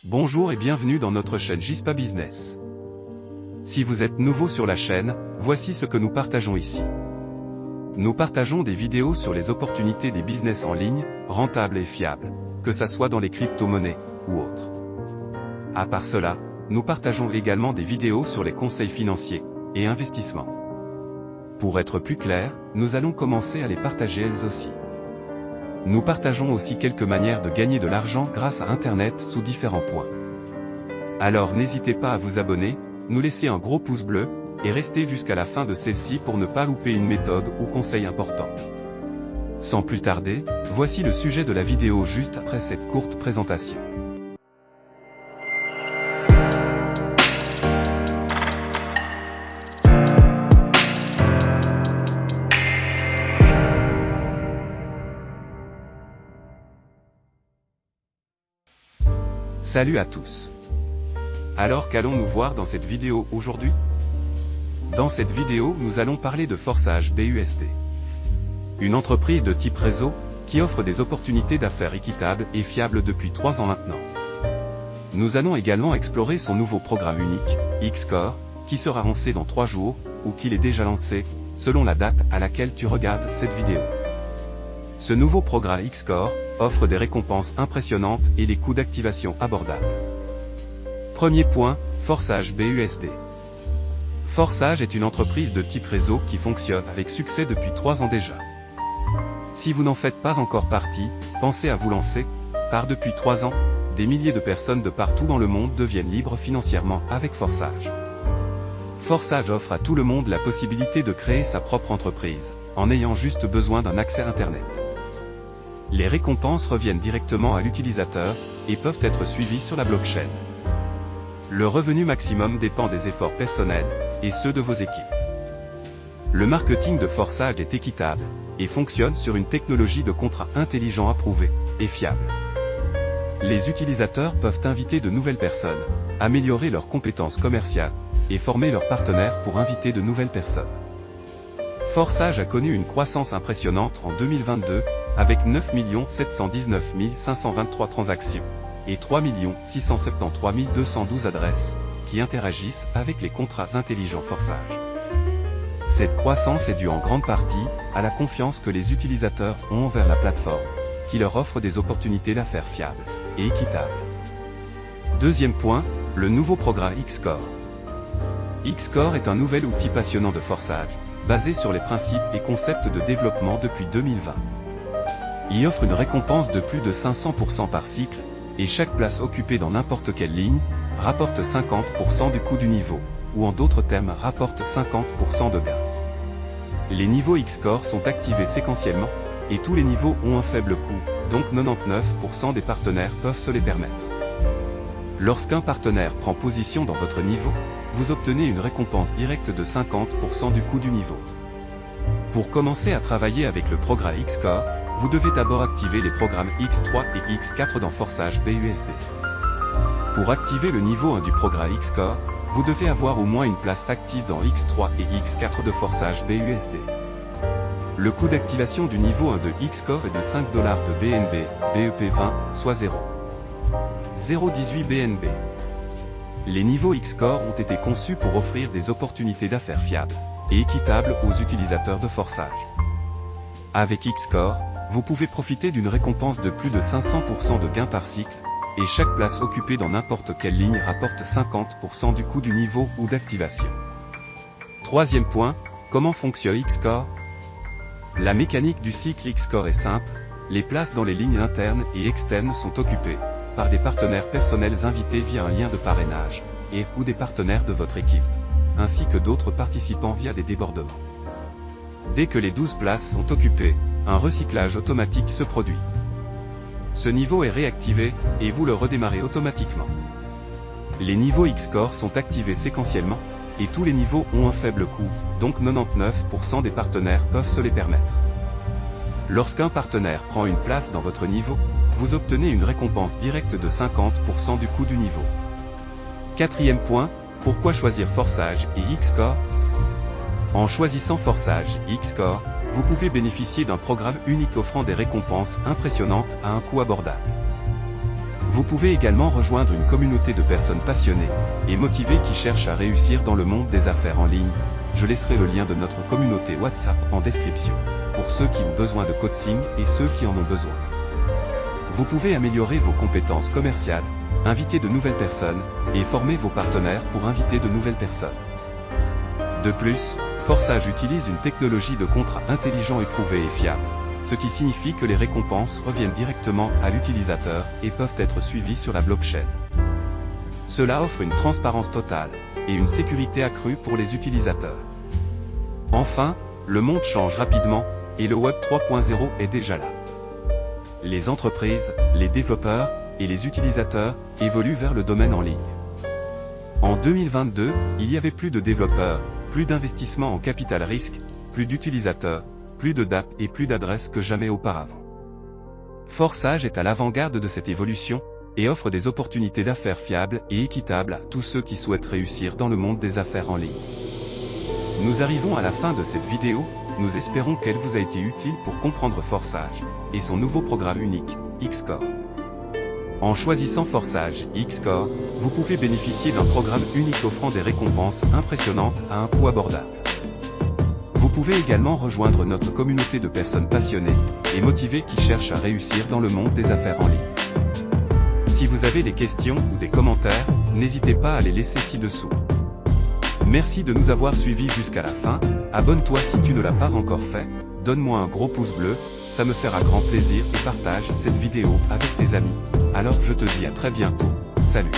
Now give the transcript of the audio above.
Bonjour et bienvenue dans notre chaîne Gispa Business. Si vous êtes nouveau sur la chaîne, voici ce que nous partageons ici. Nous partageons des vidéos sur les opportunités des business en ligne, rentables et fiables, que ça soit dans les crypto-monnaies ou autres. À part cela, nous partageons également des vidéos sur les conseils financiers et investissements. Pour être plus clair, nous allons commencer à les partager elles aussi. Nous partageons aussi quelques manières de gagner de l'argent grâce à Internet sous différents points. Alors n'hésitez pas à vous abonner, nous laisser un gros pouce bleu, et rester jusqu'à la fin de celle-ci pour ne pas louper une méthode ou conseil important. Sans plus tarder, voici le sujet de la vidéo juste après cette courte présentation. Salut à tous. Alors qu'allons-nous voir dans cette vidéo aujourd'hui? Dans cette vidéo, nous allons parler de Forsage BUSD. Une entreprise de type réseau, qui offre des opportunités d'affaires équitables et fiables depuis 3 ans maintenant. Nous allons également explorer son nouveau programme unique, Xcore, qui sera lancé dans 3 jours, ou qu'il est déjà lancé, selon la date à laquelle tu regardes cette vidéo. Ce nouveau programme Xcore offre des récompenses impressionnantes et des coûts d'activation abordables. Premier point, Forsage BUSD. Forsage est une entreprise de type réseau qui fonctionne avec succès depuis 3 ans déjà. Si vous n'en faites pas encore partie, pensez à vous lancer, car depuis 3 ans, des milliers de personnes de partout dans le monde deviennent libres financièrement avec Forsage. Forsage offre à tout le monde la possibilité de créer sa propre entreprise, en ayant juste besoin d'un accès Internet. Les récompenses reviennent directement à l'utilisateur, et peuvent être suivies sur la blockchain. Le revenu maximum dépend des efforts personnels, et ceux de vos équipes. Le marketing de Forsage est équitable, et fonctionne sur une technologie de contrat intelligent approuvée, et fiable. Les utilisateurs peuvent inviter de nouvelles personnes, améliorer leurs compétences commerciales, et former leurs partenaires pour inviter de nouvelles personnes. Forsage a connu une croissance impressionnante en 2022, avec 9 719 523 transactions, et 3 673 212 adresses, qui interagissent avec les contrats intelligents Forsage. Cette croissance est due en grande partie, à la confiance que les utilisateurs ont envers la plateforme, qui leur offre des opportunités d'affaires fiables, et équitables. Deuxième point, le nouveau programme Xcore. Xcore est un nouvel outil passionnant de Forsage, basé sur les principes et concepts de développement depuis 2020. Il offre une récompense de plus de 500% par cycle, et chaque place occupée dans n'importe quelle ligne, rapporte 50% du coût du niveau, ou en d'autres termes rapporte 50% de gain. Les niveaux Xcore sont activés séquentiellement, et tous les niveaux ont un faible coût, donc 99% des partenaires peuvent se les permettre. Lorsqu'un partenaire prend position dans votre niveau, vous obtenez une récompense directe de 50% du coût du niveau. Pour commencer à travailler avec le programme Xcore, vous devez d'abord activer les programmes X3 et X4 dans Forsage BUSD. Pour activer le niveau 1 du programme Xcore, vous devez avoir au moins une place active dans X3 et X4 de Forsage BUSD. Le coût d'activation du niveau 1 de Xcore est de 5$ de BNB, BEP20, soit 0,18 BNB. Les niveaux Xcore ont été conçus pour offrir des opportunités d'affaires fiables et équitables aux utilisateurs de Forsage. Avec Xcore, vous pouvez profiter d'une récompense de plus de 500% de gains par cycle, et chaque place occupée dans n'importe quelle ligne rapporte 50% du coût du niveau ou d'activation. Troisième point, comment fonctionne Xcore? La mécanique du cycle Xcore est simple, les places dans les lignes internes et externes sont occupées par des partenaires personnels invités via un lien de parrainage, ou des partenaires de votre équipe, ainsi que d'autres participants via des débordements. Dès que les 12 places sont occupées, un recyclage automatique se produit. Ce niveau est réactivé, et vous le redémarrez automatiquement. Les niveaux Xcore sont activés séquentiellement, et tous les niveaux ont un faible coût, donc 99% des partenaires peuvent se les permettre. Lorsqu'un partenaire prend une place dans votre niveau, vous obtenez une récompense directe de 50% du coût du niveau. Quatrième point, pourquoi choisir Forsage et Xcore? En choisissant Forsage et Xcore, vous pouvez bénéficier d'un programme unique offrant des récompenses impressionnantes à un coût abordable. Vous pouvez également rejoindre une communauté de personnes passionnées et motivées qui cherchent à réussir dans le monde des affaires en ligne. Je laisserai le lien de notre communauté WhatsApp en description, pour ceux qui ont besoin de coaching et ceux qui en ont besoin. Vous pouvez améliorer vos compétences commerciales, inviter de nouvelles personnes, et former vos partenaires pour inviter de nouvelles personnes. De plus, Forsage utilise une technologie de contrat intelligent éprouvée et fiable, ce qui signifie que les récompenses reviennent directement à l'utilisateur et peuvent être suivies sur la blockchain. Cela offre une transparence totale et une sécurité accrue pour les utilisateurs. Enfin, le monde change rapidement et le Web 3.0 est déjà là. Les entreprises, les développeurs et les utilisateurs évoluent vers le domaine en ligne. En 2022, il y avait plus de développeurs, plus d'investissements en capital risque, plus d'utilisateurs, plus de DApp et plus d'adresses que jamais auparavant. Forsage est à l'avant-garde de cette évolution et offre des opportunités d'affaires fiables et équitables à tous ceux qui souhaitent réussir dans le monde des affaires en ligne. Nous arrivons à la fin de cette vidéo, nous espérons qu'elle vous a été utile pour comprendre Forsage et son nouveau programme unique, Xcore. En choisissant Forsage Xcore, vous pouvez bénéficier d'un programme unique offrant des récompenses impressionnantes à un coût abordable. Vous pouvez également rejoindre notre communauté de personnes passionnées et motivées qui cherchent à réussir dans le monde des affaires en ligne. Si vous avez des questions ou des commentaires, n'hésitez pas à les laisser ci-dessous. Merci de nous avoir suivis jusqu'à la fin, abonne-toi si tu ne l'as pas encore fait, donne-moi un gros pouce bleu, ça me fera grand plaisir et partage cette vidéo avec tes amis. Alors je te dis à très bientôt, salut.